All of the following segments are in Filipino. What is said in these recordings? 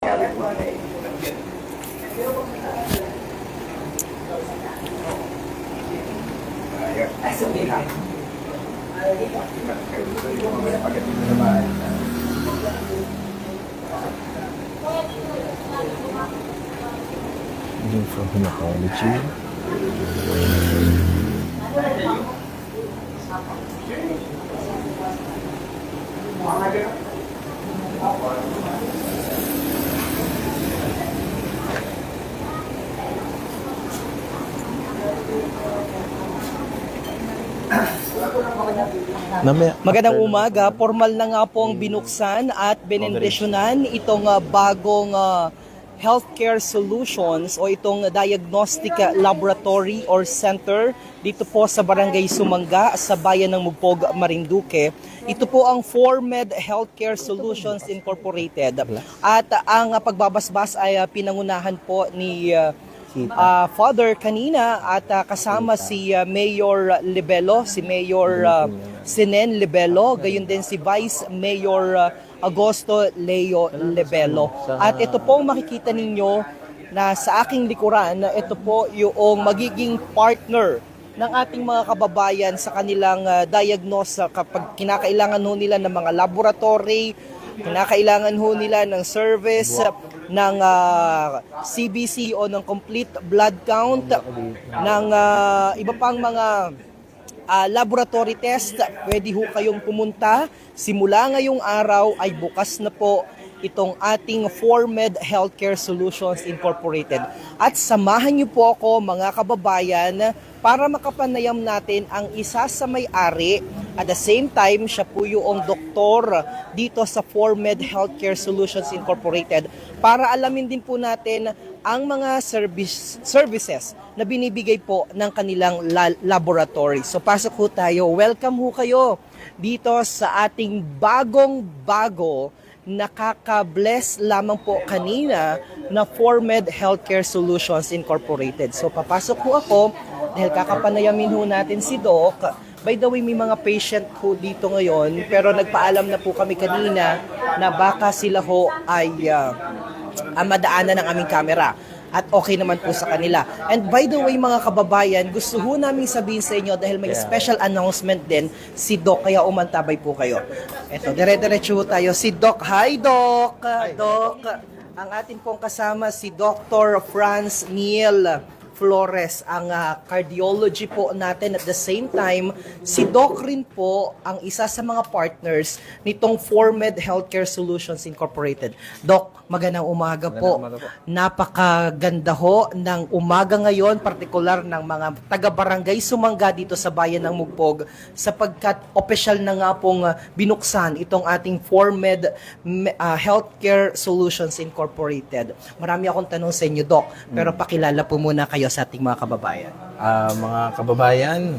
From hematology. Magandang umaga, formal na nga po ang binuksan at benendisyonan itong bagong healthcare solutions o itong diagnostic laboratory or center dito po sa Barangay Sumanga sa bayan ng Mugpog, Marinduque. Ito po ang Formed Healthcare Solutions Incorporated at ang pagbabasbas ay pinangunahan po ni Father kanina at kasama si Mayor Libelo, si Mayor Sinen Libelo, gayon din si Vice Mayor Agosto Leo Libelo. At ito po makikita ninyo na sa aking likuran, ito po yung magiging partner ng ating mga kababayan sa kanilang diagnose kapag kinakailangan ho nila ng mga laboratory, kinakailangan ho nila ng service, ng CBC o ng complete blood count, ng iba pang mga laboratory test. Pwede ho kayong pumunta. Simula ngayong araw ay bukas na po itong ating Formed Healthcare Solutions Incorporated. At samahan niyo po ako mga kababayan para makapanayam natin ang isa sa may-ari. At the same time, siya po yung doktor dito sa Formed Healthcare Solutions Incorporated para alamin din po natin ang mga services na binibigay po ng kanilang laboratory. So pasok ho tayo. Welcome ho kayo dito sa ating bagong-bago, nakaka-bless lamang po kanina na Formed Healthcare Solutions Incorporated. So papasok ho ako dahil kakapanayamin ho natin si Doc. By the way, may mga patient ho dito ngayon pero nagpaalam na po kami kanina na baka sila ho ay madaanan ng aming camera. At okay naman po sa kanila. And by the way mga kababayan, gusto ho namin sabihin sa inyo dahil may special announcement din si Doc, kaya umantabay po kayo. Eto, dire-diretso tayo. Si Doc. Hi Doc! Doc, ang atin pong kasama si Dr. Franz Neil Flores, ang cardiology po natin. At the same time, si Doc rin po ang isa sa mga partners nitong Formed Healthcare Solutions Incorporated. Doc, magandang umaga po. Napakaganda ho ng umaga ngayon, partikular ng mga taga-barangay Sumanga dito sa bayan ng Mugpog, sapagkat opisyal na nga pong binuksan itong ating Formed Healthcare Solutions Incorporated. Marami akong tanong sa inyo, Doc, pero pakilala po muna kayo sa ating mga kababayan. Mga kababayan,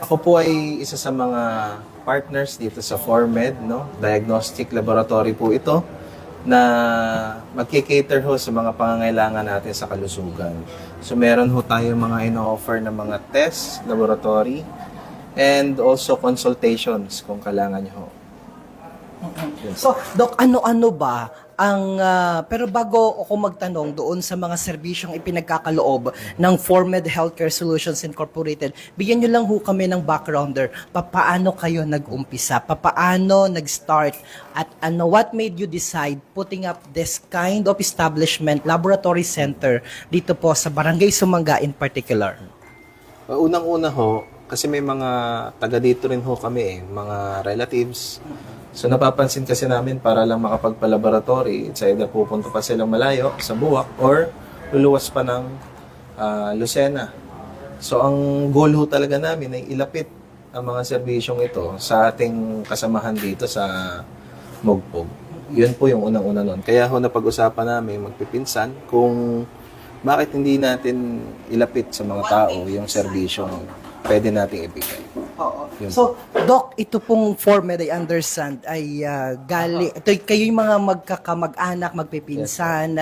ako po ay isa sa mga partners dito sa Formed, no? Diagnostic laboratory po ito na magkikater ho sa mga pangangailangan natin sa kalusugan. So meron ho tayo mga ino-offer na mga tests, laboratory, and also consultations kung kailangan nyo ho. Yes. So, Doc, ano-ano ba ang, pero bago ako magtanong doon sa mga serbisyong ipinagkakaloob ng Formed Healthcare Solutions Incorporated, bigyan nyo lang ho kami ng backgrounder. Paano kayo nag-umpisa? Paano nag-start? At what made you decide putting up this kind of establishment, laboratory center, dito po sa Barangay Sumanga in particular? Unang-una ho, kasi may mga taga dito rin ho kami mga relatives. So napapansin kasi namin para lang makapagpa-laboratory, it's either pupunta pa silang malayo sa Buwak or luluwas pa ng Lucena. So ang goal ho talaga namin ay ilapit ang mga serbisyong ito sa ating kasamahan dito sa Mugpog. Yun po yung unang-una nun. Kaya ho napag-usapan namin magpipinsan kung bakit hindi natin ilapit sa mga tao yung serbisyong pwede nating ibigay. Oo. So, Doc, ito pong Formed, I understand, ay ito, kayo yung mga magkakamag-anak, magpipinsan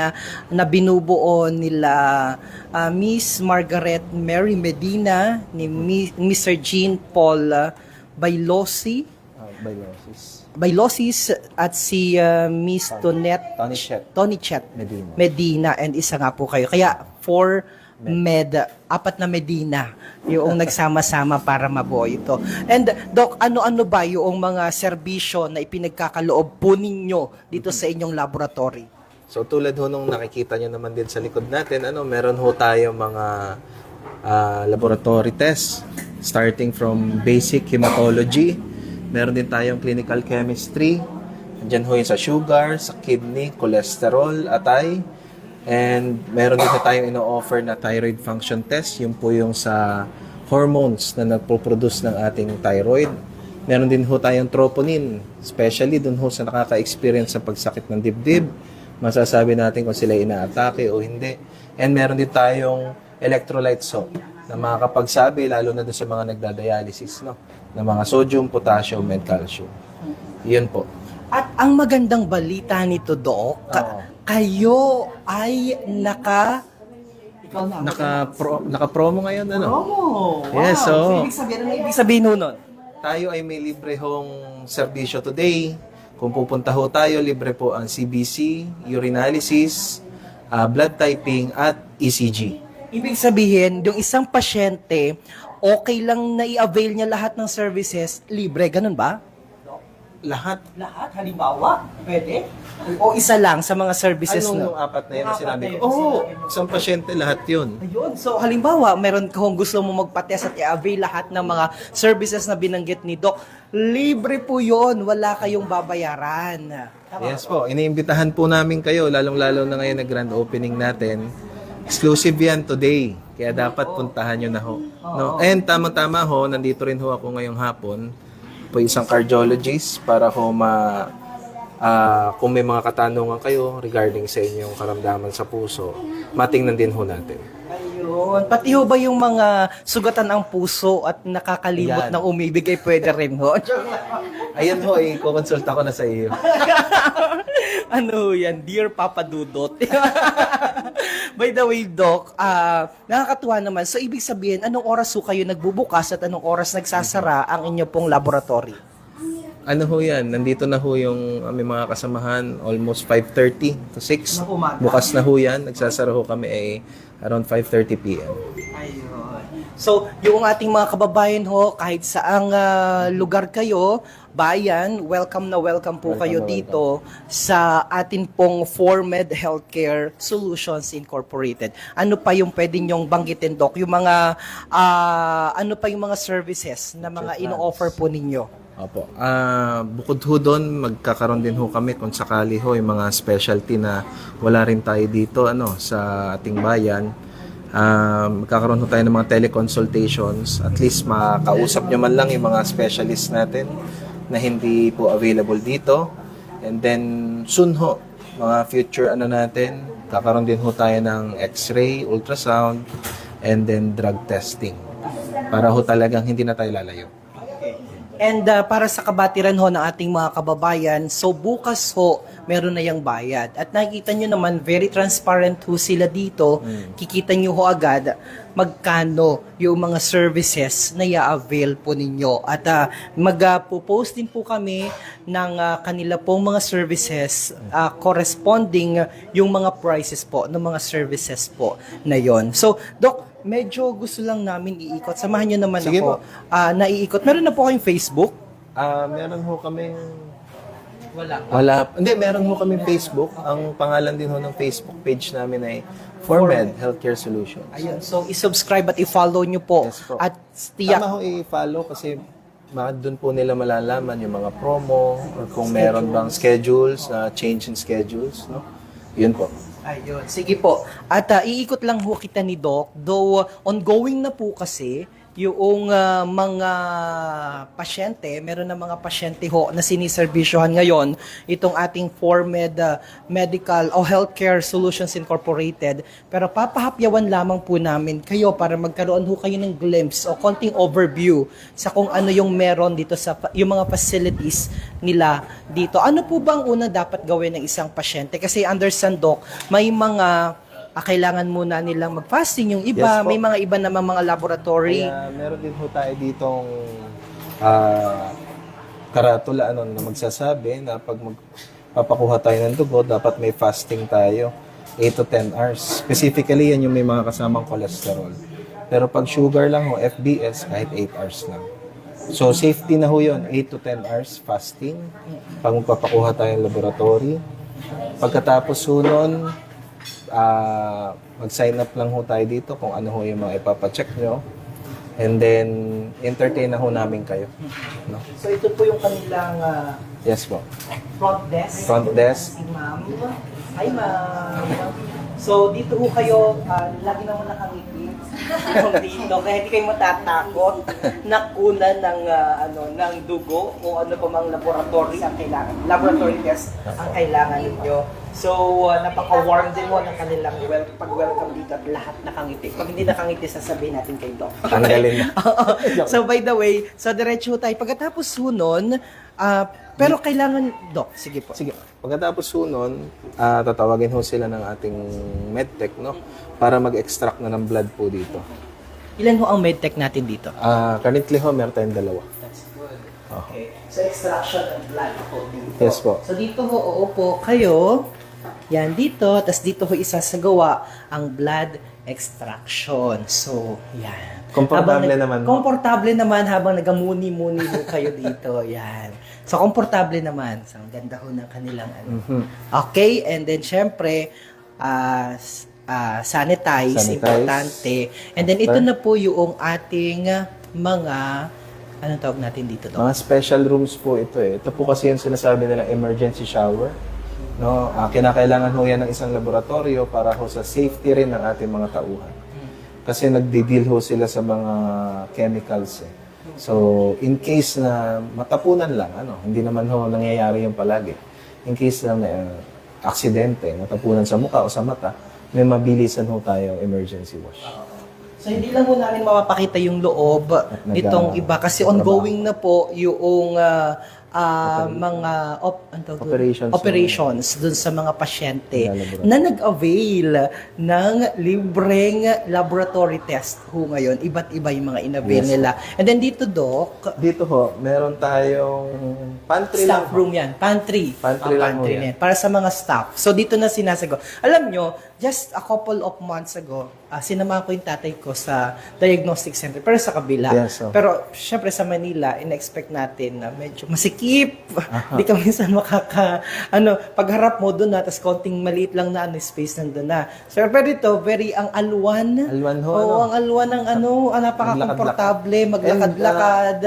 na binubuo nila Miss Margaret Mary Medina, ni Mr. Jean Paul Bailosi. Bailosis. Bailosis at si Miss Tonet Tony Chet Medina, and isa nga po kayo. Kaya 4 na Medina yung nagsama-sama para mabuo ito. And Doc, ano-ano ba yung mga serbisyo na ipinagkakaloob po ninyo dito sa inyong laboratory? So tulad ho nung nakikita nyo naman din sa likod natin, meron ho tayo mga laboratory tests starting from basic hematology. Meron din tayong clinical chemistry. Andiyan ho yung sa sugar, sa kidney, cholesterol, atay. And meron din na tayong ino-offer na thyroid function test. Yung po yung sa hormones na nagpo-produce ng ating thyroid. Meron din ho tayong troponin, especially dun ho sa nakaka-experience sa pagsakit ng dibdib. Masasabi natin kung sila inaatake o hindi. And meron din tayong electrolyte salt na makakapagsabi, lalo na doon sa mga nagdadialysis, no? Na mga sodium, potassium, and calcium. Yun po. At ang magandang balita nito, Doc, kayo ay Naka-promo ngayon, Promo! Yes, so Ibig sabihin nun? tayo ay may libre hong serbisyo today. Kung pupunta ho tayo, libre po ang CBC, urinalysis, blood typing, at ECG. Ibig sabihin, yung isang pasyente, okay lang na i-avail niya lahat ng services, libre, ganun ba? Lahat. Lahat? Halimbawa? Pwede? O isa lang sa mga services Anong na? apat na yun na Apat sinabi na ko? yun. Oo, isang pasyente, lahat yun. Ayun. So, halimbawa, meron kung gusto mo magpa-test at i-avail lahat ng mga services na binanggit ni Doc, libre po yun. Wala kayong babayaran. Tama Yes po, iniimbitahan po namin kayo, lalong-lalo na ngayon na grand opening natin. Exclusive yan today, kaya dapat puntahan nyo na ho. No? And tamang-tama ho, nandito rin ho ako ngayong hapon, po isang cardiologist para ho kung may mga katanungan kayo regarding sa inyong karamdaman sa puso, matingnan din ho natin. Ayun. Pati ho ba yung mga sugatan ng puso at nakakalimot Ayan. ng umibig ay pwede rin ho? Ayan ho, kukonsulta ko na sa iyo. Ano yan? Dear Papa Dudot. By the way, Doc, nakakatuwa naman. So, ibig sabihin, anong oras ho kayo nagbubukas at anong oras nagsasara ang inyo pong laboratory? Ano ho yan? Nandito na ho yung aming mga kasamahan, almost 5:30 to 6. Ng umaga. Bukas na ho yan. Nagsasara ho kami around 5:30 p.m. Ayun. So, yung ating mga kababayan ho, kahit saang lugar kayo, bayan, welcome na welcome po kayo dito sa atin pong Formed Healthcare Solutions Incorporated. Ano pa yung pwede nyong banggitin, Doc? Yung mga, ano pa yung mga services na mga ino-offer po ninyo? Opo. Bukod ho doon, magkakaroon din ho kami kung sakali ho yung mga specialty na wala rin tayo dito sa ating bayan. Magkakaroon ho tayo ng mga teleconsultations. At least makausap nyo man lang yung mga specialists natin na hindi po available dito. And then soon ho, mga future natin, kakaroon din ho tayo ng x-ray, ultrasound, and then drug testing. Para ho talagang hindi na tayo lalayo. And para sa kabatiran ho ng ating mga kababayan, so bukas ho, meron na yung bayad. At nakikita nyo naman, very transparent ho sila dito. Kikita nyo ho agad magkano yung mga services na i-avail po ninyo. At mag-post din po kami ng kanila pong mga services corresponding yung mga prices po ng mga services po na yon. So, Doc, medyo gusto lang namin iikot. Samahan nyo naman Sige ako. Naiikot. Meron na po kayong Facebook? Meron ho kaming... Wala. Hindi, meron ho kaming Facebook. Ang pangalan din ho ng Facebook page namin ay Formed Healthcare Solutions. Ayun. So, i-subscribe at i-follow nyo po. Yes po. At tiyak. Tama ho i-follow kasi doon po nila malalaman yung mga promo or kung meron bang schedules, change in schedules. No? Yun po. Ayun. Sige po. At iikot lang ho kita ni Doc. Though ongoing na po kasi yung mga pasyente, meron na mga pasyente ho na siniserbisyohan ngayon itong ating Formed Medical o Healthcare Solutions Incorporated. Pero papahapyawan lamang po namin kayo para magkaroon ho kayo ng glimpse o konting overview sa kung ano yung meron dito sa yung mga facilities nila dito. Ano po bang una dapat gawin ng isang pasyente? Kasi understand, Doc, may mga kailangan muna nilang mag-fasting yung iba, Yes po. may mga iba namang mga laboratory. Kaya meron din ho tayo ditong karatula na magsasabi na pag magpapakuha tayo ng dugo, dapat may fasting tayo 8 to 10 hours. Specifically, yan yung may mga kasamang cholesterol. Pero pag sugar lang ho, FBS, kahit 8 hours lang. So, safety na ho yun, 8 to 10 hours fasting. Pag magpapakuha tayo ng laboratory. Pagkatapos ho nun, mag-sign up lang ho tayo dito kung ano ho yung mga ipapacheck nyo. And then, entertain na ho namin kayo. No? So ito po yung kanilang Yes po. front desk. Front desk. Si ma'am. Hi ma'am. So dito po kayo, lagi naman nakangiti dito. Kaya hindi kayo matatakot na kunan ng, ng dugo o ano pa mang laboratory ang kailangan. Laboratory test ang kailangan ninyo. So, napaka-warm din mo ng kanilang pag-welcome dito at lahat nakangiti. Pag hindi nakangiti, sasabihin natin kay Doc. Tanggalin na. So, by the way, so diretso tayo. Pagkatapos sunon, pero kailangan, Doc, sige po. Sige. Pagkatapos ho nun, tatawagin ho sila ng ating medtech, no? Para mag-extract na ng blood po dito. Ilan ho ang medtech natin dito? Currently ho, meron tayong 2. That's good. Okay. So, extraction ng blood po dito. Yes po. So, dito ho, uupo kayo. Yan, dito. Tapos dito ho isasagawa ang blood extraction. So, yan. Komportable naman. Komportable naman habang nagamuni-muni ho kayo dito. Yan. So, komportable naman. So, ang ganda ho ng kanilang Okay, and then, syempre, sanitize, importante. And then, ito na po yung ating mga, anong tawag natin dito, Doc? Mga special rooms po ito eh. Ito po kasi yung sinasabi nilang emergency shower. No, kinakailangan ho yan ng isang laboratorio para ho sa safety rin ng ating mga tauhan. Kasi nagdi-deal ho sila sa mga chemicals eh. So, in case na matapunan lang, hindi naman ho nangyayari yung palagi. In case na may aksidente, matapunan sa mukha o sa mata, may mabilisan ho tayo emergency wash. So, hindi lang po namin mapapakita yung loob nitong iba kasi ongoing na po yung mga operations dun sa mga pasyente na nag-avail ng libreng laboratory test ho ngayon. Iba't iba yung mga in-avail nila. And then dito, Doc, dito ho, meron tayong pantry staff room yan. Pantry. Pantry lang ho yan. Para sa mga staff. So, dito na sinasagot. Alam nyo, just a couple of months ago, sinama ko yung tatay ko sa diagnostic center, pero sa kabila. Yes, so. Pero, syempre sa Manila, in-expect natin na medyo masikip. Hindi ka minsan pagharap mo doon na, tapos konting maliit lang na space nandun na. So, pero dito, ang alwan. Alwan ho, ang alwan ng napaka-komportable, maglakad-lakad.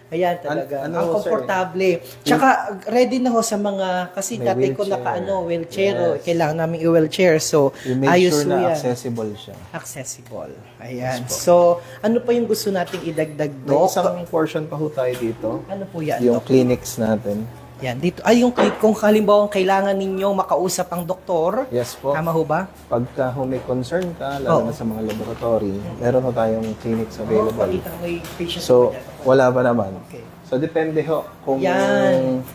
Ayan talaga. Ang komportable. Tsaka ready na ho sa mga, kasi May tatay ko wheelchair. wheelchair. Yes. Kailangan namin i-wheelchair. So, make ayos sure na yan. accessible siya. Accessible. Ayan. So, ano pa yung gusto nating idagdag, May Doc? isang portion pa ho tayo dito. Ano po yan, Yung Doc? clinics natin. Yan, dito. Ay, yung kung halimbawa kailangan ninyong makausap ang doktor. Yes po. Tama ho ba? Pagka may concern ka, lalo na sa mga laboratory, meron ho tayong clinics available. Pakita mo yung patient So, po dyan. wala pa naman. Okay. So, depende ho. Kung Yan.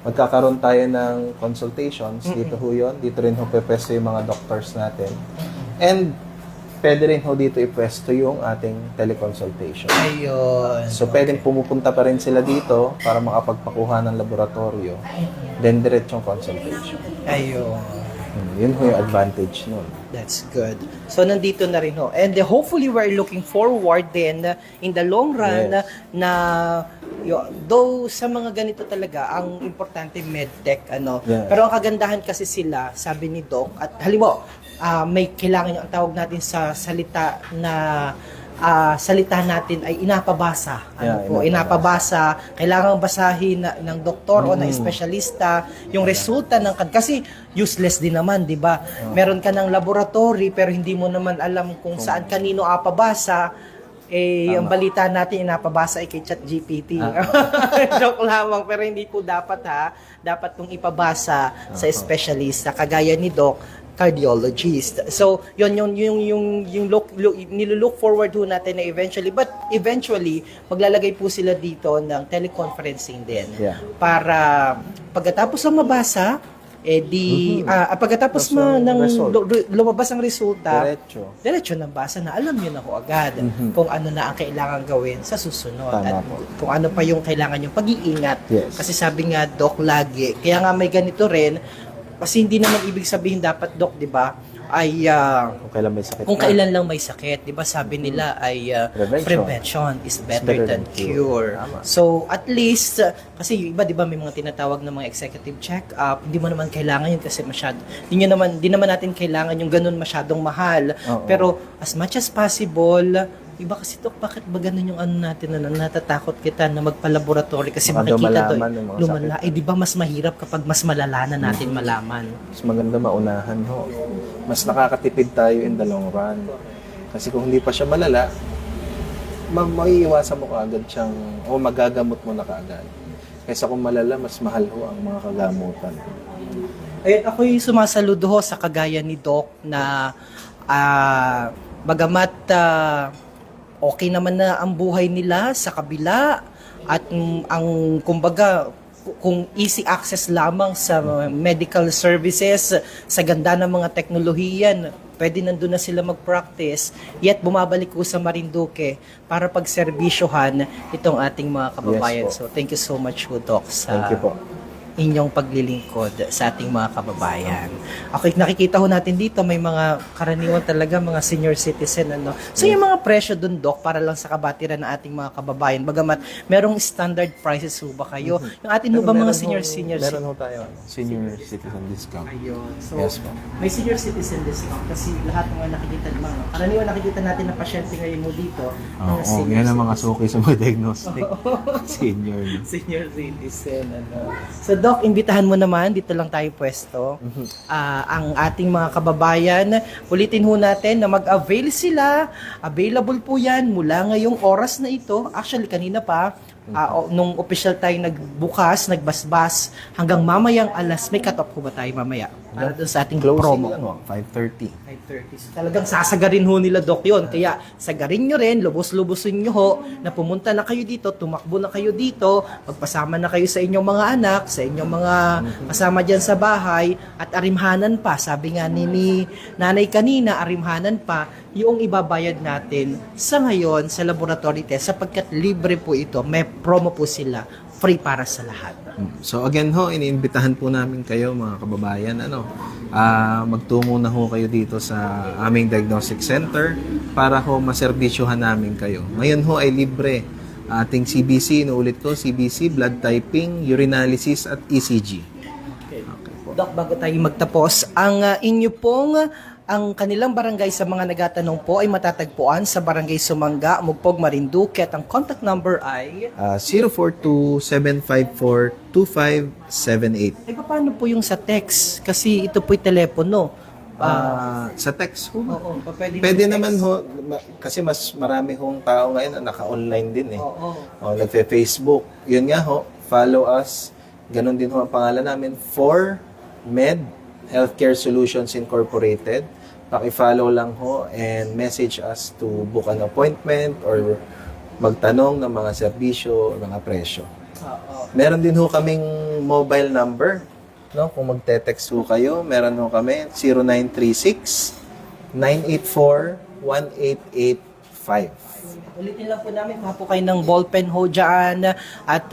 magkakaroon tayo ng consultations, dito ho yun. Dito rin ho pwesto yung mga doctors natin. And, pwede rin ho dito ipwesto yung ating teleconsultation. Ayun. So, pwedeng pumupunta pa rin sila dito para makapagpakuha ng laboratorio. Then, diretsong consultation. Ayun. Yun ho yung advantage nun. That's good. So, nandito na rin ho. And hopefully, we're looking forward then in the long run na though sa mga ganito talaga, ang importante medtech, Yes. Pero ang kagandahan kasi sila, sabi ni Doc, at halimbawa, may kailangan ang tawag natin sa salita na salita natin ay inapabasa. Inapabasa. Kailangan basahin ng doktor o ng espesyalista yung resulta ng kasi useless din naman, di ba? Meron ka ng laboratory pero hindi mo naman alam kung saan kanino apabasa. Ang balita natin inapabasa ay kay ChatGPT. Joke lamang, pero hindi po dapat dapat kung ipabasa sa espesyalista kagaya ni Doc, cardiologist. So, yung nilook forward ho natin na eventually maglalagay po sila dito ng teleconferencing din. Yeah. Para pagkatapos ng mabasa, Pagkatapos Tapos yung ng result. lumabas ang resulta, Diretso. na basa na alam niyo na ho agad kung ano na ang kailangan gawin sa susunod Tama at po. kung ano pa yung kailangan yung pag-iingat. Yes. Kasi sabi nga, Doc, lagi, kaya nga may ganito rin, kasi hindi naman ibig sabihin dapat, Doc, di ba, ay Kung kailan may sakit kung na. kailan lang may sakit, 'di ba? Sabi nila ay prevention is better than cure. Tama. So, at least kasi yung iba 'di ba may mga tinatawag na mga executive check-up, hindi mo naman kailangan yun kasi hindi naman natin kailangan yung ganun masyadong mahal. Oo. Pero as much as possible, iba kasi to, bakit ba ganun yung ano natin na natatakot kita na magpa-laboratory kasi Baka daw makikita to, malaman yung mga lumala. sakit. Eh, di ba mas mahirap kapag mas malala na natin malaman? Mas maganda maunahan ho. Mas nakakatipid tayo in the long run. Kasi kung hindi pa siya malala, maiiwasan mo kaagad siyang, o magagamot mo na kaagad. Kaysa kung malala, mas mahal ho ang mga kagamutan. Ayun, ako'y sumasaludo ho sa kagaya ni Doc na bagamat okay naman na ang buhay nila sa kabila at ang kumbaga kung easy access lamang sa medical services, sa ganda ng mga teknolohiyan, pwede nandun na sila mag-practice, yet bumabalik ko sa Marinduque para pagserbisyohan itong ating mga kababayan. Yes po. So thank you so much po, Doc, sa Thank you po. inyong paglilingkod sa ating mga kababayan. Okay, nakikita ho natin dito, may mga karaniwan talaga, mga senior citizen. Ano? So yung mga presyo dun, Doc, para lang sa kabatiran ng ating mga kababayan, bagamat merong standard prices ho ba kayo? Yung atin ho ba mga senior Meron ho tayo, senior citizen discount. Ayun. So, Yes po. may senior citizen discount kasi lahat ng mga nakikita naman, karaniwan nakikita natin na pasyente ngayon mo dito, mga Oo, senior yan ang mga citizen. suki sa mga diagnostic. Senior. Senior citizen, ano. So, Doc, imbitahan mo naman, dito lang tayo pwesto, ang ating mga kababayan. Ulitin ho natin na mag-avail sila. Available po yan mula ngayong oras na ito. Actually, kanina pa, nung official tayo nagbukas, nagbasbas, hanggang mamayang alas, may cut-off po ba tayo mamaya? Para doon sa ating Closing promo. lang ho, 5:30. 5:30. So, talagang sasagarin ho nila, Doc, yun. Kaya sagarin nyo rin, lubos-lubosin nyo ho, na pumunta na kayo dito, tumakbo na kayo dito, magpasama na kayo sa inyong mga anak, sa inyong mga kasama dyan sa bahay, at arimhanan pa. Sabi nga ni nanay kanina, arimhanan pa, yung ibabayad natin sa ngayon sa laboratory test, sapagkat libre po ito, may promo po sila, free para sa lahat. So again ho, iniimbitahan po namin kayo mga kababayan, magtungo na ho kayo dito sa aming diagnostic center para ho maserbisyohan namin kayo. Ngayon ho ay libre ating CBC, inuulit ko, CBC, blood typing, urinalysis at ECG. Doc, bago tayo magtapos, ang inyo pong ang kanilang barangay sa mga nagatanong po ay matatagpuan sa Barangay Sumanga, Mugpog, Marinduque at ang contact number ay 042-754-2578. paano po yung sa text? Kasi ito po'y telepono. Sa text ho. Oo, Pwede naman ho, kasi mas marami hong tao ngayon na naka-online din eh. Oo. Nagfe-Facebook. Yun nga ho, follow us. Ganon din ho ang pangalan namin, For Med Healthcare Solutions Incorporated. Paki-follow lang ho and message us to book an appointment or magtanong ng mga serbisyo, mga presyo. Meron din ho kaming mobile number. No? Kung magte-text ho kayo, meron ho kami 0936-984-1885. Ulitin lang po namin, kuha po kayo ng ballpen ho dyan at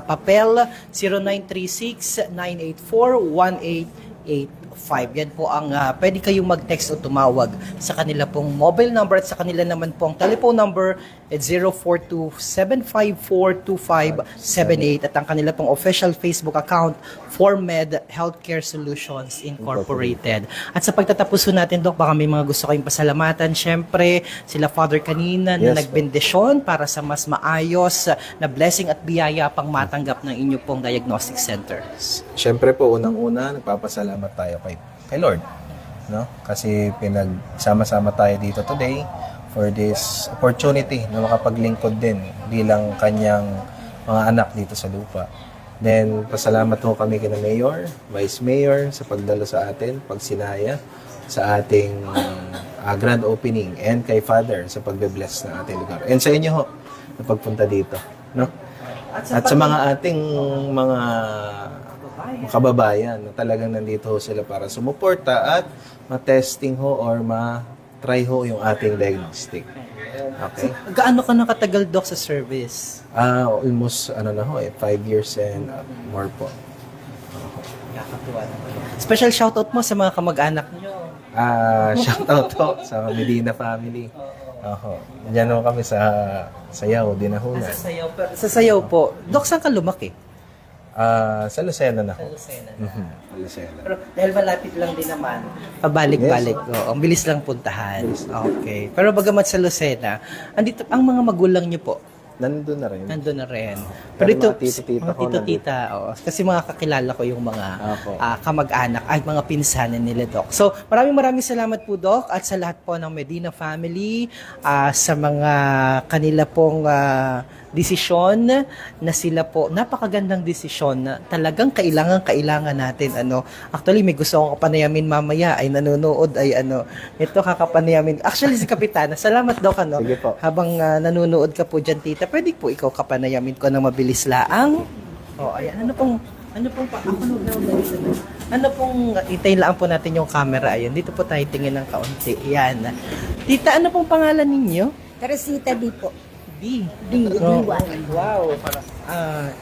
papel 0936-984-1885. Yan po ang pwede kayong mag-text o tumawag sa kanila pong mobile number at sa kanila naman po ang telephone number at 042-754-2578 at ang kanila pong official Facebook account ForMed Healthcare Solutions Incorporated. At sa pagtatapos po natin, Doc, baka may mga gusto kayong pasalamatan. Siyempre, sila Father kanina na Yes, nagbendisyon para sa mas maayos na blessing at biyaya pang matanggap ng inyo pong diagnostic center. Siyempre po, unang-una, nagpapasalamat tayo kay Lord. No? Kasi pinagsama-sama tayo dito today for this opportunity na makapaglingkod din bilang kanyang mga anak dito sa lupa. Then, pasalamat ho kami kina Mayor, Vice Mayor sa pagdalo sa atin, pagsinaya sa ating grand opening and kay Father sa pagbe-bless ng ating lugar. And sa inyo ho, na pagpunta dito. No? At sa mga ating mga kababayan na talagang nandito ho sila para sumuporta at ma-testing ho or ma-try ho yung ating diagnostic. Okay? Gaano ka nakatagal, Doc, sa service? Almost 5 years and more po. Nakakatuwa naman. Special shoutout mo sa mga kamag-anak nyo. Shoutout ho sa Medina family. Diyan ho kami sa Sayaw, Dinahunan. Sa sayaw po. Doc, saan ka lumaki? Sa Lucena na ho. Lucena. Lucena. Pero dahil malapit lang din naman, pabalik-balik. Oo, ang bilis lang puntahan. Okay. Pero bagamat sa Lucena, andito ang mga magulang niyo po. Nandun na rin. Nandun na rin. Pero Pero ito, mga tito-tita mga ko tito-tita, oo. Kasi mga kakilala ko yung mga Opo. kamag-anak ay mga pinsanan nila, Doc. So, maraming salamat po, Doc, at sa lahat po ng Medina family, sa mga kanila pong desisyon na sila po, napakagandang desisyon na talagang kailangan natin. Actually, may gusto akong kapanayamin mamaya ay nanonood ay ito kakapanayamin. Actually, si Kapitana, salamat, Doc, Sige po. habang nanonood ka po dyan, tita, pwede po ikaw kapanayamin ko ng mabilis laang. Ayan. Ano pong, itayin lang po natin yung camera. Ayan, dito po tayo tingin ng kaunti. Ayan. Tita, ano pong pangalan ninyo? Teresita di po. D. D1. Wow.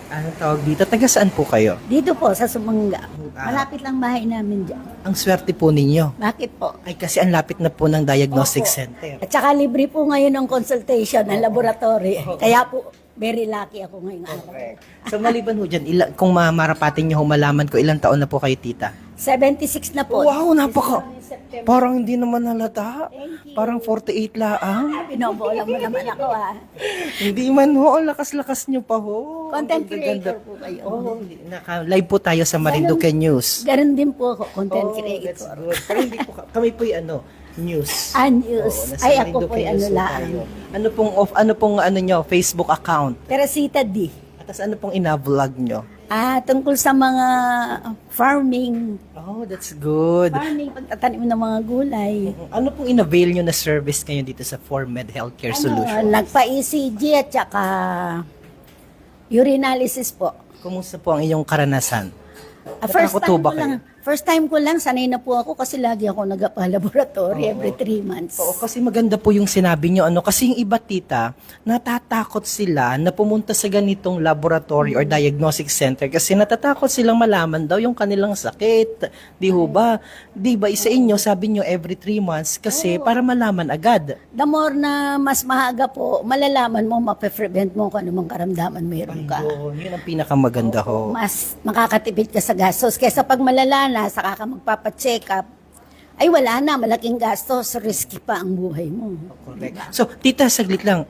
Anong tawag dito? Taga saan po kayo? Dito po, sa Sumanga. Malapit lang bahay namin dyan. Ang swerte po ninyo. Bakit po? Ay, kasi ang lapit na po ng diagnostic Opo. center. At saka libre po ngayon ng consultation ng laboratory. Kaya po, very lucky ako ngayong araw. So, maliban ho dyan, kung marapatin nyo humalaman ko, ilang taon na po kayo, tita? 76 na po. Wow, napaka. September. Parang hindi naman halata. Thank you. Parang 48 laang. Binobola mo naman ako Hindi man ho, ang lakas-lakas nyo pa ho. Content Ang ganda-ganda. creator po kayo. Naka-live po tayo sa Marinduque News. Ganon din po ako, content That's creator. good. Pero hindi po, kami po news. News. Oo, nasa Ay, ako Marinduque po News po lang. tayo. Ano pong nyo, Facebook account? Teresita D. At ano pong ina-vlog nyo? Tungkol sa mga farming. Oh, that's good. Farming, pagtatanim ng mga gulay. Ano pong in-avail nyo na service ngayon dito sa Formed Healthcare Solution? Nagpa-ECG at saka urinalysis po. Kumusta po ang iyong karanasan? First Natakoto time ba ko lang. First time ko lang, sanay na po ako kasi lagi ako nagpa-laboratory every 3 months. Oo, kasi maganda po yung sinabi nyo. Kasi yung iba, tita, natatakot sila na pumunta sa ganitong laboratory or diagnostic center kasi natatakot silang malaman daw yung kanilang sakit. Di ho ba? Di ba, sa inyo, sabi nyo every 3 months kasi para malaman agad. The more na mas maaga po, malalaman mo, mape-prevent mo kung anumang karamdaman mayroon ka. Yun ang pinakamaganda ho. Mas makakatipid ka sa gastos. Kaysa pag malala na, saka ka magpapacheck up, ay wala na, malaking gastos, risky pa ang buhay mo. Correct. So, tita, saglit lang.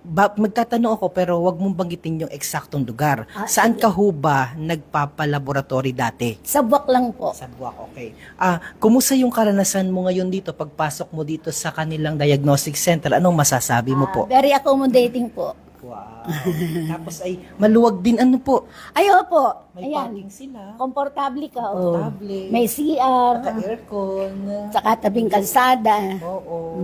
Magtatanong ako pero wag mong banggitin yung eksaktong lugar. Saan ka ho ba nagpapalaboratory dati? Sa buwak lang po. Sa Buwak, okay. Kumusta yung karanasan mo ngayon dito pagpasok mo dito sa kanilang diagnostic center? Anong masasabi mo po? Very accommodating po. Wow. Tapos ay maluwag din ano po? Ay, opo. May Ayan. parking sila. Komportable ka. Komportable. May CR. Naka-aircon. Saka tabing kalsada. Oo.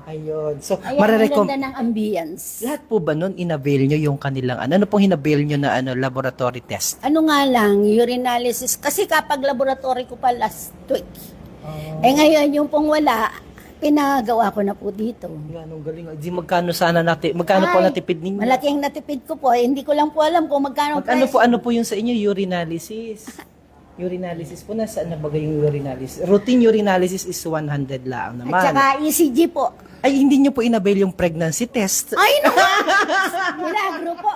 Ayun. So, Ayan, ang ganda ng ambience. lahat po ba nun inavail nyo yung kanilang ano pong inavail nyo na laboratory test? Ano nga lang, urinalysis. Kasi kapag laboratory ko pa last week. Ngayon, yung pong wala, pinagawa ko na po dito. Ganong galing. Di magkano po Ay, natipid ninyo? Malaking natipid ko po. Hindi ko lang po alam kung magkano Ano po yung sa inyo urinalysis? Urinalysis po, nasaan na bagay yung urinalysis? Routine urinalysis is 100 lang naman. At saka ECG po. Ay, hindi nyo po inavail yung pregnancy test. Ay, naman!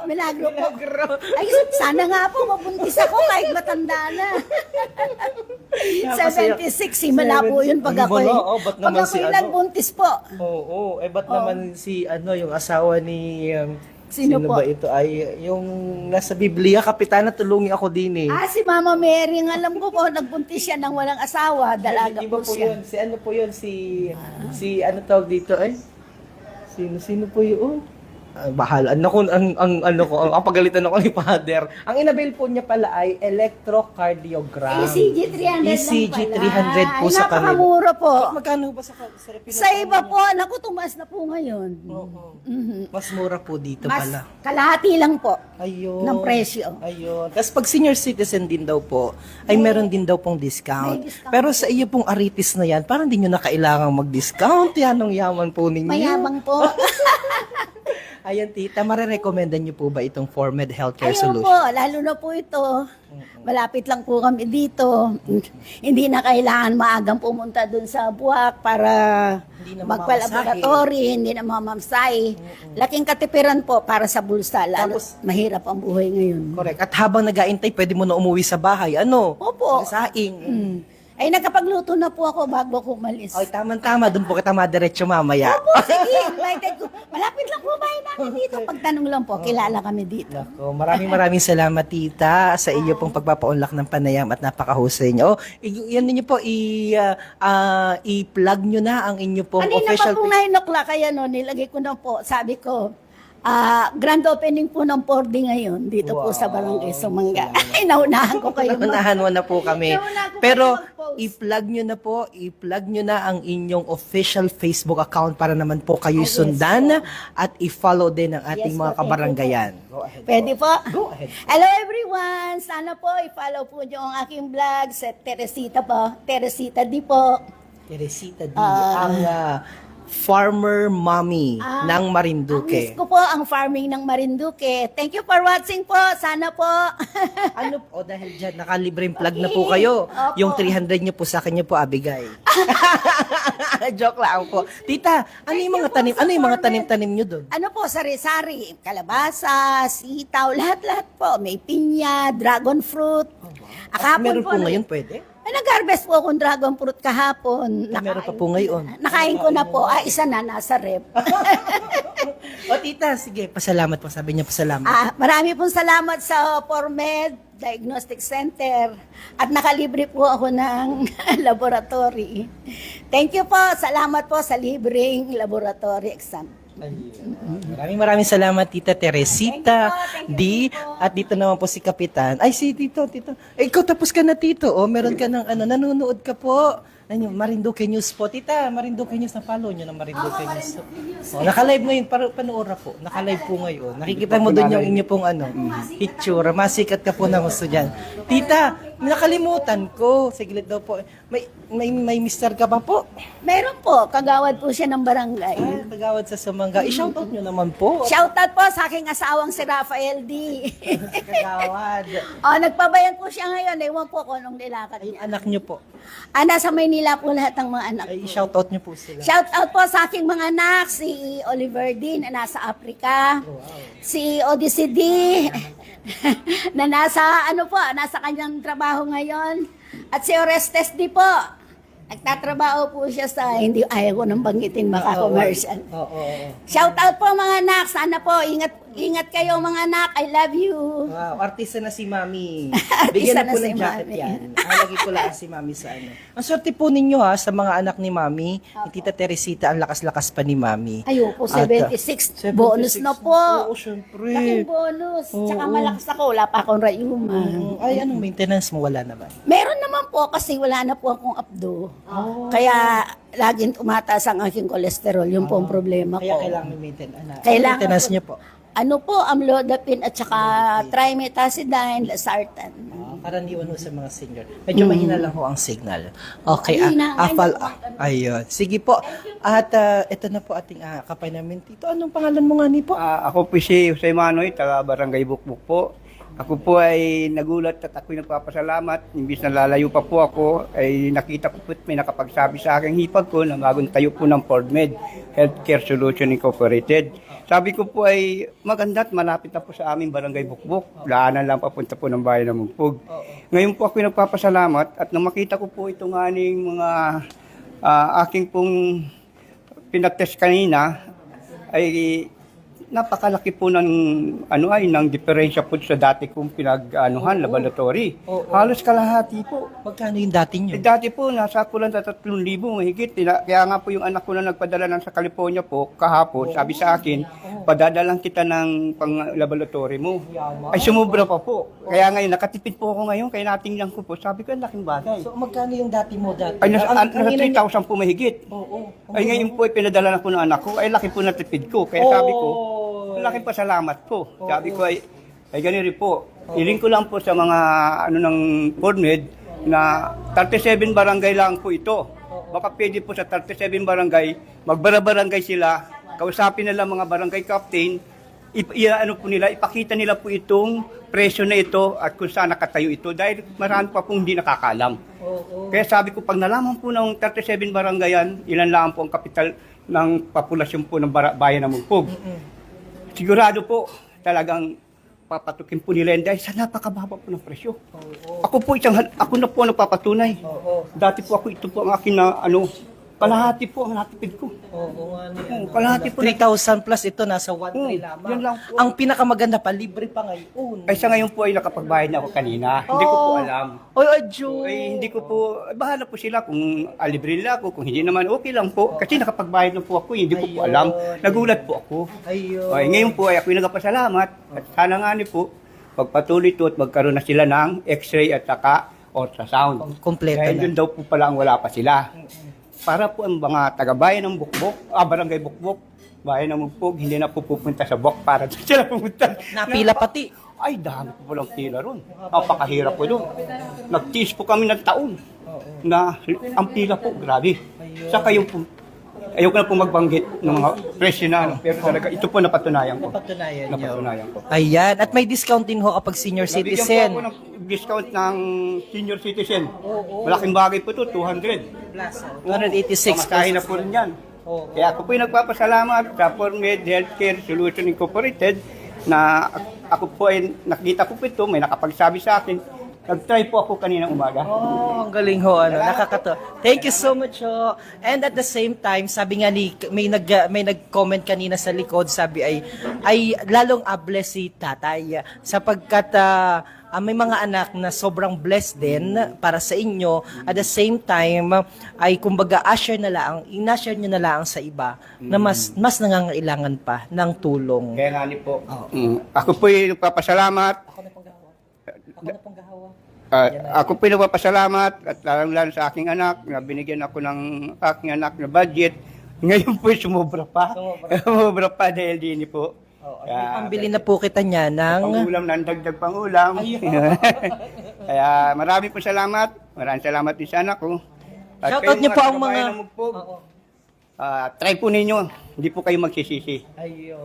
Milagro po. Ay, sana nga po mabuntis ako kahit matanda na. 76, himala po yun pag ako ba't pag naman ako si yung ano? nagbuntis po. Oo, ba't naman si yung asawa ni Sino po? ba ito ay yung nasa Biblia, Kapitana, tulungi ako din eh. Si Mama Mary, ang alam ko po, nagbuntis siya ng walang asawa, dalaga Di ba po po siya. yun? Si ano po yun? Si ano tawag dito ay? Sino po yun? Bahala. Naku, ang pagalitan ako ni Father. Ang inabil po niya pala ay electrocardiogram. ECG 300 ECG lang pala. 300 po Ay, sa kanila. napakamura po. Magkano ba sa Sa iba po, naku, tumaas na po ngayon. Oo. Mhm. Mas mura po dito Mas pala. kalahati lang po Ayun. ng presyo. Ayun. Tapos pag senior citizen din daw po, ay meron din daw pong discount. May discount. Pero sa iyo pong aritis na yan, parang hindi nyo na kailangang mag-discount. Yan ang yaman po ninyo. Mayabang po. Ayan, tita, marirecomendan niyo po ba itong Formed Healthcare Ayun Solution? po, lalo na po ito. Malapit lang po kami dito. Hindi na kailangan maagang pumunta dun sa buwak para Hindi na magpa-laboratory, hindi na mamamsay. Laking katipiran po para sa bulsa, lalo Tapos- mahirap ang buhay ngayon. Correct. At habang nag-aantay, pwede mo na umuwi sa bahay. Ano? Opo. Saing. Mm. Ay, nagkapagluto na po ako bago ako umalis. Ay, tama-tama. Doon po kita madiretso mamaya. Opo, sige, invited ko. Malapit lang po bahay namin dito. Pagtanong lang po, kilala kami dito. Nako, maraming salamat, tita, sa iyo pong pagpapaunlak ng panayam at napakahusay niyo. Yan niyo po, i-plug nyo na ang inyo pong Kanina official pa pong 9 o'clock, kaya no, nilagay ko na po, sabi ko, grand opening po ng 4D ngayon dito po sa Barangay Sumanga. Ay, naunahan ko kayo. Unahan mo na po kami. Naunahan ko Pero kayo mag-post. i-plug nyo na ang inyong official Facebook account para naman po kayo sundan at i-follow din ang ating Yes, mga po, thank you kabaranggayan. Go ahead. Pwede po? Go ahead. Hello everyone! Sana po i-follow po nyo ang aking vlog sa Teresita po. Teresita di po. Teresita D, ang farmer mommy ng Ang Marinduque. miss ko po ang farming ng Marinduque. Thank you for watching po. Sana po. Ano po, dahil dyan, nakalibreng plug na po kayo. Opo. Yung 300 nyo po sa akin nyo po, abigay. Joke lang po. Tita, ano yung mga tanim? Ano yung mga tanim-tanim nyo doon? Ano po, sari-sari, kalabasa, sitaw, lahat-lahat po. May pinya, dragon fruit. Akapon Meron po ano, ngayon, pwede? Ay, nag-harvest po akong dragon fruit kahapon. Meron pa po ngayon. Nakain ko na po. Isa na, nasa rep. O tita, sige, pasalamat po. Sabi niya pasalamat. Marami pong salamat sa Formed Diagnostic Center. At nakalibre po ako ng laboratory. Thank you po. Salamat po sa libreng laboratory exam. Maraming salamat, Tita Teresita Thank you D. At dito naman po si Kapitan. Ay, si Tito. Eh, ikaw tapos ka na, Tito. O, meron ka ng nanonood ka po. Ano, Marinduque News po. Tita, Marinduque News, na-follow nyo ng Marinduque News. O, naka-live ngayon, panoorin po. Naka-live po ngayon. Nakikita mo doon yung inyo pong picture. Masikat ka po ng gusto dyan. Tita, nakalimutan ko. Siglit daw po. May mister ka pa po? Meron po. Kagawad po siya ng barangay. Ay, tagawad sa Sumanga. I-shoutout nyo naman po. Shoutout po sa aking asawang si Rafael D. Kagawad. Nagpabayan po siya ngayon. Ewan po kung anong nilakad Yung niya. anak nyo po. Nasa Maynila po lahat ng mga anak. Ay, i-shoutout nyo po sila. Shoutout po sa aking mga anak, si Oliver D na nasa Africa, si Odyssey D na nasa nasa kanyang trabaho ngayon, at si Orestes D po. Nagtatrabaho po siya sa, hindi ayaw ko nang banggitin maka-commercial. Oo. Shoutout po mga anak, sana po, ingat kayo mga anak, I love you. Wow, artista na si Mami. Artista Bigyan na po na ng si jacket Mami. yan. Lagi ko lang si Mami sa Ang swerte po ninyo sa mga anak ni Mami. Ni Tita Teresita, ang lakas-lakas pa ni Mami. Ayun po, At, 76. Bonus na po. Oo, syempre. Laking bonus. Tsaka Oo. malakas ako, wala pa akong rayuma. Ay, anong maintenance mo? Wala naman. Meron naman po kasi wala na po akong abdo. Kaya laging tumataas ang aking kolesterol. Yun po ang problema Kaya ko. kailangan may maintenance. Kailangan maintenance po. niyo po. Ano po, amlodipine at saka trimetazidine, lasartan. Karaniwan ho sa mga senior. Medyo mahina lang ho ang signal. Okay, Mahina, afal. ngayon Ayun. Sige po. At ito na po ating kapay namin. Tito, anong pangalan mo nga ni po? Ako po si Jose Manoy, taga Barangay Bukbuk po. Ako po ay nagulat at ako'y nagpapasalamat. Imbis na lalayo pa po ako, ay nakita ko po at may nakapagsabi sa aking hipag ko na bagong tayo po ng Formed Healthcare Solution Incorporated. Sabi ko po ay maganda at malapit na po sa aming Barangay Bukbuk. Daanan lang papunta po ng bayan ng Mugpog. Ngayon po ako'y nagpapasalamat at nang makita ko po itong aning mga aking pong pinatest kanina, ay napakalaki po ng ng diferensya po sa dati kong laboratory. Oo. Halos kalahati po. Magkano yung dati nyo? Dati po, nasa kulang sa 3,000 mahigit. Kaya nga po yung anak ko na nagpadala sa California po, kahapon, sabi sa akin, padadalang kita ng pang-laboratory mo. Ay, sumubra pa po. Kaya ngayon, nakatipid po ako ngayon, kaya natingnan ko po. Sabi ko, ang laking bagay. So, magkano yung dati mo dati? Ay, nasa Ang ina niyo- 3,000 po mahigit. Oo. Ay, ngayon po, pinadala na po ng anak ko. Ay, laki po na tipid ko. Kaya sabi ko, laking pasalamat po. Sabi ko, ay ganun rin po. Hiling ko lang po sa mga ng PORMED na 37 barangay lang po ito. Baka pwede po sa 37 barangay, magbara-barangay sila, kausapin nila mga barangay captain, ipakita nila po itong presyo na ito at kung saan nakatayo ito dahil marami pa pong hindi nakakalam. Kaya sabi ko, pag nalaman po ng 37 barangayan, ilan lang po ang kapital ng populasyon po ng bayan ng Mugpog. Sigurado po talagang papatukin po nila yan dahil sa napakababa po ng presyo. Ako na po ang nagpapatunay. Dati po ito po ang akin na kalahati po ang natipid ko. Kalahati po. 3,000 plus ito, nasa 1,300 lamang. Yan lang po. Ang pinakamaganda pa, libre pa ngayon. Ay sa ngayon po ay nakapagbayad na ako kanina. Hindi ko po alam. Oy, Adjo. Ay hindi ko po, bahala po sila kung libre nila ako, kung hindi naman okay lang po. Kasi nakapagbayad na po ako, hindi ko po alam. Nagulat po ako. Ayun. Ay, ngayon po ay ako'y nagpasalamat at sana nga ni po, pagpatuloy to at magkaroon na sila ng x-ray at saka ultrasound. Kompleto Dahil na. doon daw po pala ang wala pa sila. Para po ang mga taga-bayan ng Bukbok, barangay Bukbok, bayan ng Bukbok, hindi na po pupunta sa Bok para doon sila pupunta. Napila pati. Ay, dami po palang pila ron. Napakahirap po doon. Nag-tease po kami ng taon na ang pila po, grabe. Saka yung po, ayoko na po magbanggit ng mga presyo na, pero talaga ito po napatunayan ko. Napatunayan ko. Ayan. At may discount din ho kapag senior Nabigyan po ako citizen. ng discount ng senior citizen. Malaking bagay po ito, 200. 286 Pamakahin na po rin yan. Kaya ako po yung nagpapasalamat sa PORMED Healthcare Solution Incorporated na ako po ay nakita ko po ito, may nakapagsabi sa akin. Nag-try po ako kaninang umaga. Oh, ang galing ho, nakakato. Thank you so much ho. And at the same time, sabi nga may nag-comment kanina sa likod, sabi ay lalong bless si tatay sapagkat may mga anak na sobrang blessed din para sa inyo. At the same time, ay kumbaga ina-share nyo na lang sa iba na mas nangangailangan pa ng tulong. Kaya nga po. Ako po yung nagpapasalamat. Ako po yung nagpapasalamat at lalo sa aking anak na binigyan ako ng aking anak na budget. Ngayon po sumobra pa. Sumobra pa dahil din po. Pambili na po kita niya ng... Pangulam, nandagdag pangulam. Kaya marami po salamat. Maraming salamat din sa anak ko. At Shoutout kayo niyo po ang kababayan mga- ng Mugpog, try po ninyo. Hindi po kayo magsisisi.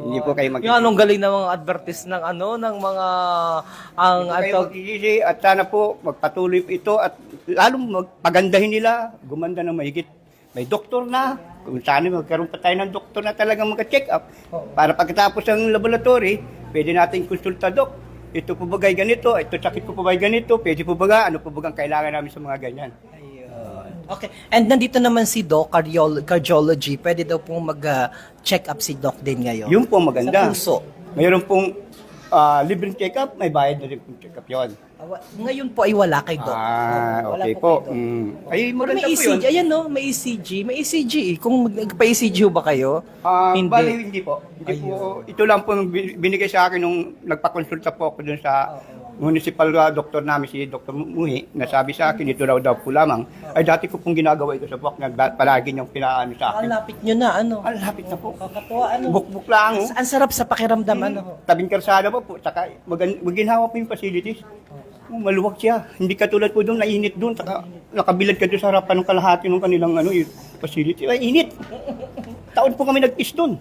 Hindi po kayo magsisisi. Yung anong galing ng mga advertise ng ng mga ang Hindi po kayo magsisisi at sana po magpatuloy po ito at lalong magpagandahin nila, gumanda ng mahigit. May doktor na, kung sana magkaroon pa tayo ng doktor na talagang mag-check up. Para pagkatapos ng laboratory, pwede natin konsulta, Dok. Ito po bagay ganito, ito sakit po bagay ganito, pwede po baga, ano po bagang kailangan namin sa mga ganyan. Okay. And nandito naman si Doc, cardiology. Pwede daw pong mag-check up si Doc din ngayon. Yun po maganda. Sa puso. Mayroon pong libreng check-up, may bayad na rin pong check-up yun. Ngayon po ay wala kay Doc. Wala Okay po po. kay Doc. Ay, Pero maganda may po yun. ECG. Ayan no, may ECG. May ECG. Kung nagpa-ECG ba kayo? Bali, hindi po. Hindi po. Ito lang po yung binigay sa akin nung nagpakonsulta po ako dun sa municipal doktor namin, si Dr. Muhi, nasabi sa akin, ito daw po lamang. Ay, dati ko pong ginagawa ito sa buwak, palagi niyang pinaano sa akin. Ang lapit nyo na, ano? Ang lapit na po. Kakatuwa, ano? Bukbuk lang. Oh. Ang sarap sa pakiramdam, ano? Tabing karsada po, saka maginhawa po yung facilities. Maluwag siya. Hindi katulad po doon, nainit doon. Saka nakabilad ka doon sa harapan ng kalahati ng kanilang yung facility. Ay, init. Taon po kami nag-is doon.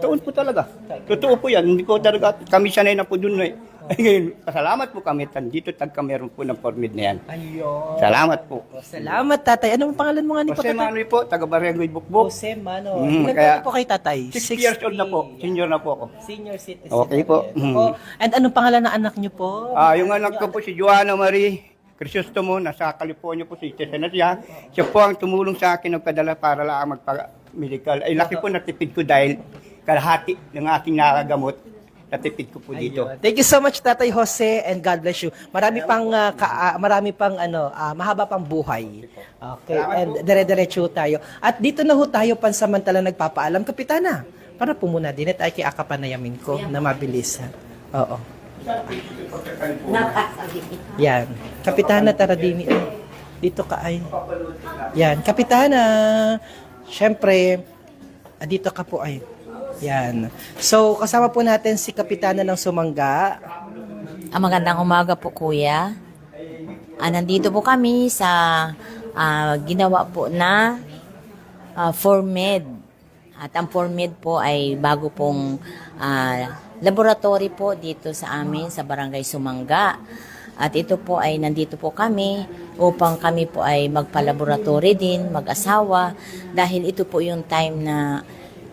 Taon po talaga. Totoo po yan. Hindi ko talaga, kami sanay na po doon. Ay, ngayon, pasalamat po kami. Dito meron po ng PORMED na yan. Ayun. Salamat po. Salamat, tatay. Ano ang pangalan mo nga ni Jose tatay? Manoy po, taga-Barangay Bukbok. Jose Mano. Mm, Ilan kaya- taon po kay tatay? 6 years old na po. Senior na po ako. Senior citizen. Okay po. Oh, and anong pangalan ng anak niyo po? Yung anak ko po si Joanna Marie Crisostomo, nasa California po, citizen na siya. Siya po ang tumulong sa akin, nagpadala para lang magpa-medical. Ay, laki po natipid ko dahil kalahati ng aking nakagamot, natipid ko po dito. Ayun. Thank you so much, Tatay Jose, and God bless you. Marami pang mahaba pang buhay. Okay, and dire-diretso tayo. At dito na ho tayo pansamantala nagpapaalam. Kapitana, para po muna din at ay kay akapanayamin ko na mabilis. Ha? Oo. Yan. Kapitana, tara din. Dito ka ay. Yan. Kapitana, syempre, dito ka po ay. Yan. So, kasama po natin si Kapitana ng Sumangga. Magandang umaga po, Kuya. Nandito po kami sa ginawa po na ForMed. At ang ForMed po ay bago pong laboratory po dito sa amin sa Barangay Sumangga. At ito po ay nandito po kami upang kami po ay magpa-laboratory din, mag-asawa, dahil ito po yung time na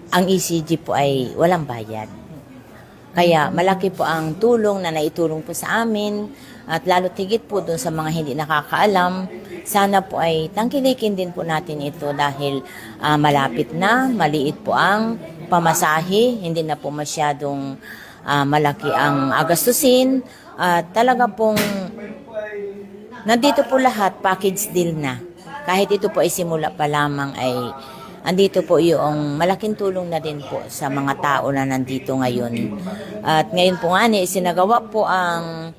ang ECG po ay walang bayad. Kaya malaki po ang tulong na naitulong po sa amin, at lalo tigit po doon sa mga hindi nakakaalam. Sana po ay tangkilikin din po natin ito dahil malapit na, maliit po ang pamasahe, hindi na po masyadong malaki ang agastusin. Talaga pong nandito po lahat, package deal na. Kahit ito po ay simula pa lamang ay andito po yung malaking tulong na din po sa mga tao na nandito ngayon. At ngayon po nga isinagawa po ang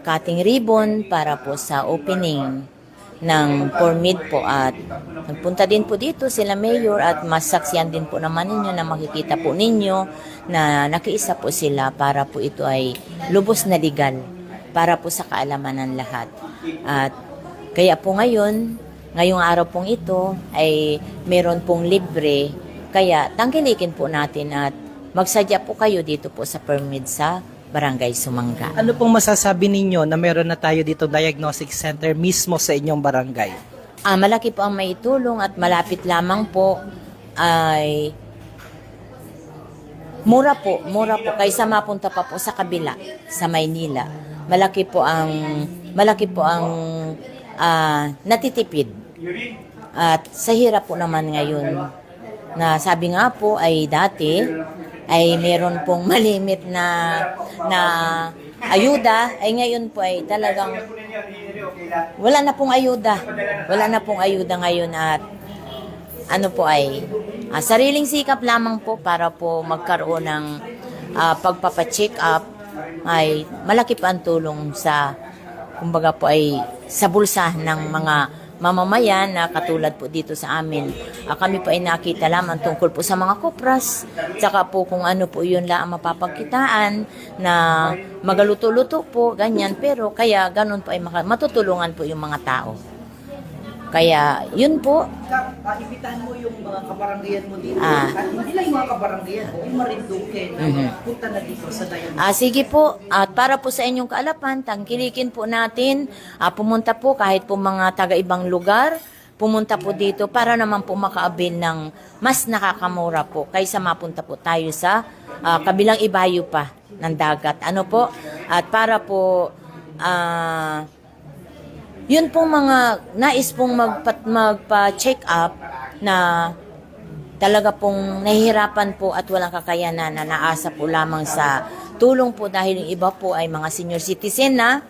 cutting ribbon para po sa opening ng ForMed po, at nagpunta din po dito sila Mayor, at masaksiyan din po naman ninyo na makikita po ninyo na nakiisa po sila para po ito ay lubos na legal para po sa kaalaman ng lahat. At kaya po ngayong araw pong ito ay meron pong libre, kaya tangkilikin po natin at magsadya po kayo dito po sa ForMed sa Barangay Sumangga. Ano pong masasabi ninyo na meron na tayo dito diagnostic center mismo sa inyong barangay? Malaki po ang maitulong at malapit lamang po, ay mura po kaysa mapunta pa po sa kabila sa Maynila. Malaki po ang natitipid. At sa hirap po naman ngayon na sabi nga po ay dati ay meron pong malimit na ayuda, ay ngayon po ay talagang wala na pong ayuda ngayon, at ano po ay sariling sikap lamang po para po magkaroon ng pagpapacheck up. Ay malaki pa ang tulong sa, kumbaga po ay sa bulsa ng mga mamamayan na katulad po dito sa amin. Kami po ay nakita lamang tungkol po sa mga kopras, tsaka po kung ano po yun lang mapapagkitaan na magaluto-luto po, ganyan. Pero kaya ganun po ay matutulungan po yung mga tao. Kaya yun po. Imbitahan mo yung mga kabaranggayan mo dito. At hindi lang yung mga kabaranggayan, yung Marinduque na punta na dito sa diagnostic. Sige po, at para po sa inyong kaalapan, tangkilikin po natin, pumunta po kahit po mga taga-ibang lugar, pumunta po dito para naman po makaabil ng mas nakakamura po kaysa mapunta po tayo sa kabilang ibayo pa ng dagat. Ano po? At para po yun pong mga nais pong magpa-check up na talaga pong nahihirapan po at walang kakayanan, na naasa po lamang sa tulong po dahil yung iba po ay mga senior citizen na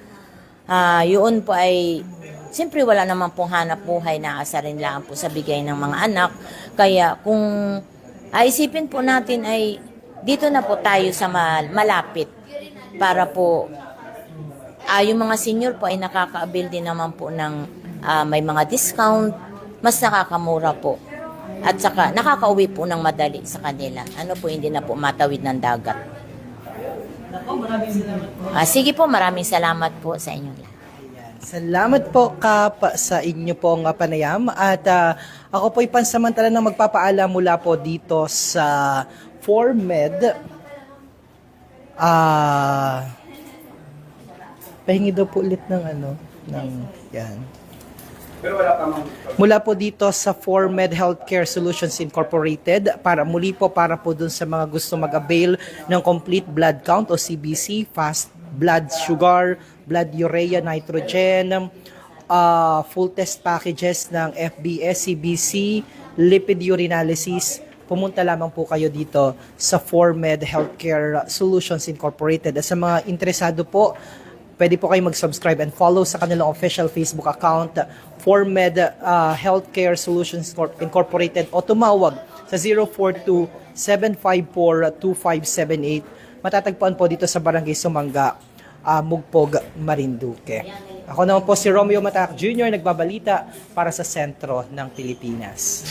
yun po ay siyempre wala naman pong hanap buhay, naasa rin lang po sa bigay ng mga anak. Kaya kung isipin po natin ay dito na po tayo sa malapit para po yung mga senior po ay nakaka-avail din naman po ng may mga discount, mas nakakamura po. At saka nakakauwi po ng madali sa kanila. Ano po, hindi na po matawid ng dagat. Sige po, maraming salamat po sa inyo lahat. Salamat po, Kap, sa inyo pong panayam. At ako po'y pansamantala na magpapaalam mula po dito sa ForMed. Pahingi daw po ulit ng yan. Pero wala pa Mula po dito sa ForMed Healthcare Solutions Incorporated, para po dun sa mga gusto mag-avail ng complete blood count o CBC, fast blood sugar, blood urea, nitrogen, full test packages ng FBS, CBC, lipid urinalysis, pumunta lamang po kayo dito sa Formed Healthcare Solutions Incorporated. At sa mga interesado po, pwede po kayo mag-subscribe and follow sa kanilang official Facebook account, Formed Healthcare Solutions Incorporated, o tumawag sa 042-754-2578. Matatagpuan po dito sa Barangay Sumanga, Mugpog, Marinduque. Ako naman po si Romeo Matac Jr., nagbabalita para sa sentro ng Pilipinas.